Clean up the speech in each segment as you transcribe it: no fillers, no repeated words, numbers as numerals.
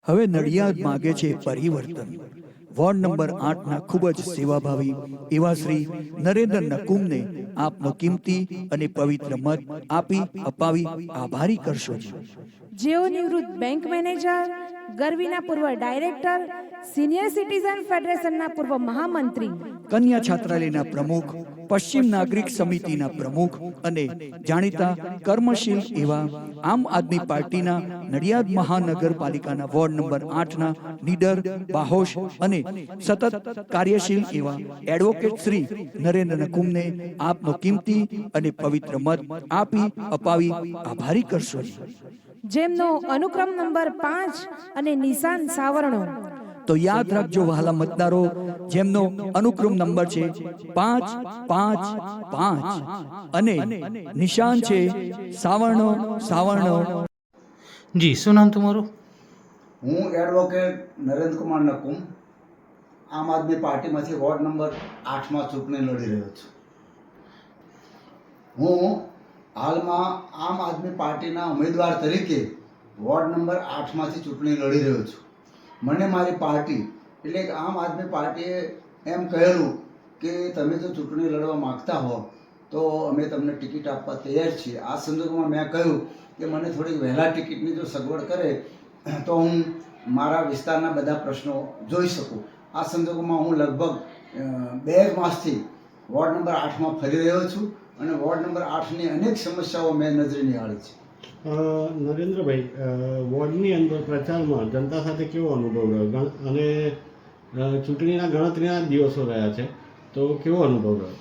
હવે નડિયાદ માગે છે પરિવર્તન. વોર્ડ નંબર 8ના ખૂબ જ સેવાભાવી એવા શ્રી નરેન્દ્ર નકુમને આપનો કિંમતી અને પવિત્ર મત આપી અપાવી આભારી કરશો. જેઓ નિવૃત્ત બેંક મેનેજર, ગરવીના પૂર્વ ડાયરેક્ટર, સિનિયર સિટીઝન ફેડરેશનના પૂર્વ મહામંત્રી, કન્યા છાત્રાલયના પ્રમુખ, પશ્ચિમ નાગરિક સમિતિના પ્રમુખ અને જાણીતા કર્મશીલ એવા આમ આદમી પાર્ટીના નડિયાદ મહાનગરપાલિકાના વોર્ડ નંબર 8ના નીડર, બાહોશ અને સતત કાર્યશીલ એવા એડવોકેટ શ્રી નરેન્દ્ર નકુમને આપનો કિંમતી અને પવિત્ર મત આપી અપાવી આભારી કરશો. જેમનો અનુક્રમ નંબર 5 અને નિશાન સાવરણો. તો યાદ રાખજો વહાલા મતદારો, જેમનો અનુક્રમ નંબર છે 555 અને નિશાન છે સાવરણો સાવરણો. જી, શું નામ તમારું? હું એડવોકેટ નરેન્દ્રકુમાર નકુમ આમ આદમી પાર્ટીમાંથી વોર્ડ નંબર 8માં ચૂંટણી લડી રહ્યો છું. હું હાલમાં આમ આદમી પાર્ટીના ઉમેદવાર તરીકે વોર્ડ નંબર 8માંથી ચૂંટણી લડી રહ્યો છું. મને મારી પાર્ટી એટલે કે આમ આદમી પાર્ટીએ એમ કહેલું કે તમે જો ચૂંટણી લડવા માગતા હો તો અમે તમને ટિકિટ આપવા તૈયાર છીએ. આ સંદર્ભમાં મેં કહ્યું કે મને થોડીક વહેલા ટિકિટની જો સગવડ કરે તો હું મારા વિસ્તારના બધા પ્રશ્નો જોઈ શકું. આ સંદર્ભમાં હું લગભગ 2 માસથી વોર્ડ નંબર 8માં ફરી રહ્યો છું અને વોર્ડ નંબર 8ની અનેક સમસ્યાઓ મેં નજરે નિહાળી છે. નરેન્દ્રભાઈ, વોર્ડની અંદર પ્રચારમાં જનતા સાથે કેવો અનુભવ રહ્યો અને ચૂંટણીના ગણતરીના દિવસો રહ્યા છે તો કેવો અનુભવ રહ્યો?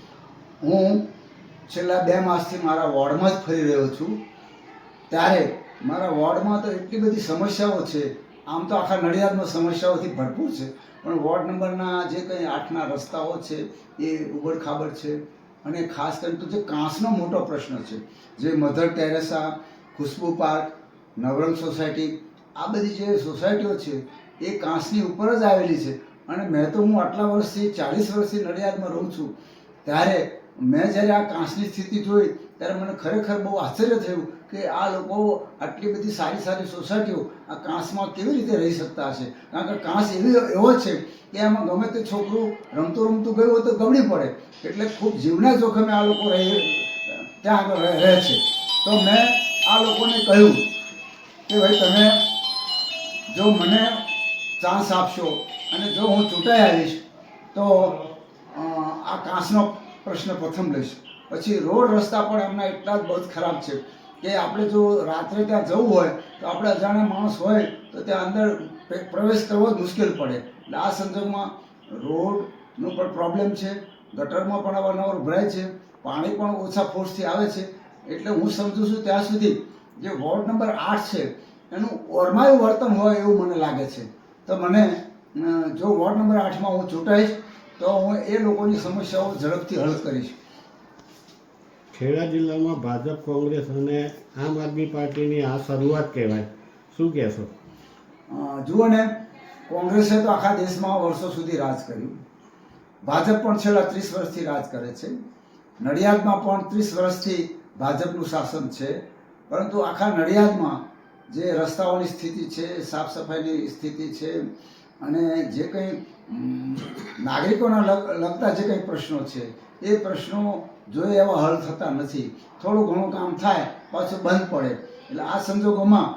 હું છેલ્લા 2 માસથી મારા વોર્ડમાં જ ફરી રહ્યો છું. ત્યારે મારા વોર્ડમાં તો એટલી બધી સમસ્યાઓ છે. આમ તો આખા નડિયાદમાં સમસ્યાઓથી ભરપૂર છે, પણ વોર્ડ નંબરના જે કંઈ 8ના રસ્તાઓ છે એ ઉબડખાબડ છે. અને ખાસ કરીને તો જે કાંસનો મોટો પ્રશ્ન છે, જે મધર ટેરેસા, ખુશ્બુ પાર્ક, નવરંગ સોસાયટી, આ બધી જે સોસાયટીઓ છે એ કાંસની ઉપર જ આવેલી છે. અને મેં તો હું આટલા વર્ષથી 40 વર્ષથી નડિયાદમાં રહું છું, ત્યારે મેં જ્યારે આ કાંસની સ્થિતિ જોઈ ત્યારે મને ખરેખર બહુ આશ્ચર્ય થયું કે આ લોકો આટલી બધી સારી સારી સોસાયટીઓ આ કાંસમાં કેવી રીતે રહી શકતા હશે. કારણ કે કાંસ એવો છે કે એમાં ગમે તે છોકરું રમતું રમતું ગયું હોય તો ગબડી પડે, એટલે ખૂબ જીવના જોખમે આ લોકો ત્યાં આગળ રહે છે. તો મેં આ લોકોને કહ્યું કે ભાઈ તમે જો મને ચાન્સ આપશો અને જો હું ચૂંટાઈ આવીશ તો આ કાંસનો પ્રશ્ન પ્રથમ લઈશ. પછી રોડ રસ્તા પણ એમના એટલા જ બહુ ખરાબ છે કે આપણે જો રાત્રે ત્યાં જવું હોય તો આપણે અજાણ્યા માણસ હોય તો ત્યાં અંદર પ્રવેશ કરવો જ મુશ્કેલ પડે. એટલે આ સંજોગમાં રોડનું પણ પ્રોબ્લેમ છે, ગટરમાં પણ અવારનવાર ઉભરાય છે, પાણી પણ ઓછા ફોર્સથી આવે છે. એટલે હું સમજું છું ત્યાં સુધી જે વોર્ડ નંબર 8 છે એનું ઓરમાયું વર્તન હોય એવું મને લાગે છે. તો મને જો વોર્ડ નંબર 8માં હું ચૂંટાઈશ તો હું એ લોકોની સમસ્યાઓ ઝડપથી હલ કરીશ. ખેડા જિલ્લામાં ભાજપ, કોંગ્રેસ અને આમ આદમી પાર્ટીની આ શરૂઆત કહેવાય, શું કહેશો? જુઓ ને, કોંગ્રેસે તો આખા દેશમાં વર્ષો સુધી રાજ કર્યું. ભાજપ પણ છેલ્લા 30 વર્ષથી રાજ કરે છે. નડિયાદમાં પણ 30 વર્ષથી ભાજપનું શાસન છે. પરંતુ આખા નડિયાદમાં જે રસ્તાઓની સ્થિતિ છે, સાફ સફાઈની સ્થિતિ છે અને જે કંઈ નાગરિકોના લગતા જે કંઈ પ્રશ્નો છે એ પ્રશ્નો જોઈએ એવા હલ થતા નથી. થોડું ઘણું કામ થાય પાછું બંધ પડે. એટલે આ સંજોગોમાં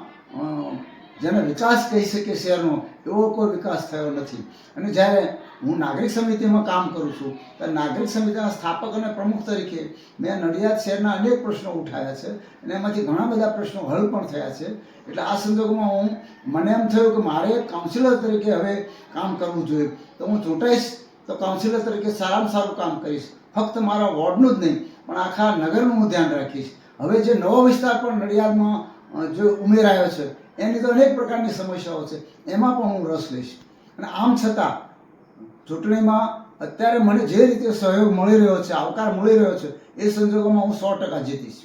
જેને વિકાસ કહી શકીએ શહેરનો એવો કોઈ વિકાસ થયો નથી. અને જ્યારે હું નાગરિક સમિતિમાં કામ કરું છું ત્યારે નાગરિક સમિતિના સ્થાપક અને પ્રમુખ તરીકે મેં નડિયાદ શહેરના અનેક પ્રશ્નો ઉઠાવ્યા છે અને એમાંથી ઘણા બધા પ્રશ્નો હલ પણ થયા છે. એટલે આ સંજોગોમાં મને એમ થયું કે મારે કાઉન્સિલર તરીકે હવે કામ કરવું જોઈએ. તો હું ચૂંટાઈશ તો કાઉન્સિલર તરીકે સારામાં સારું કામ કરીશ. ફક્ત મારા વોર્ડનું જ નહીં પણ આખા નગરનું હું ધ્યાન રાખીશ. હવે જે નવો વિસ્તાર પણ નડિયાદમાં જો ઉમેરાયો છે એની તો અનેક પ્રકારની સમસ્યાઓ છે, એમાં પણ હું રસ લઈશ. અને આમ છતાં ચૂંટણીમાં અત્યારે મને જે રીતે સહયોગ મળી રહ્યો છે, આવકાર મળી રહ્યો છે, એ સંજોગોમાં હું 100% જીતીશ.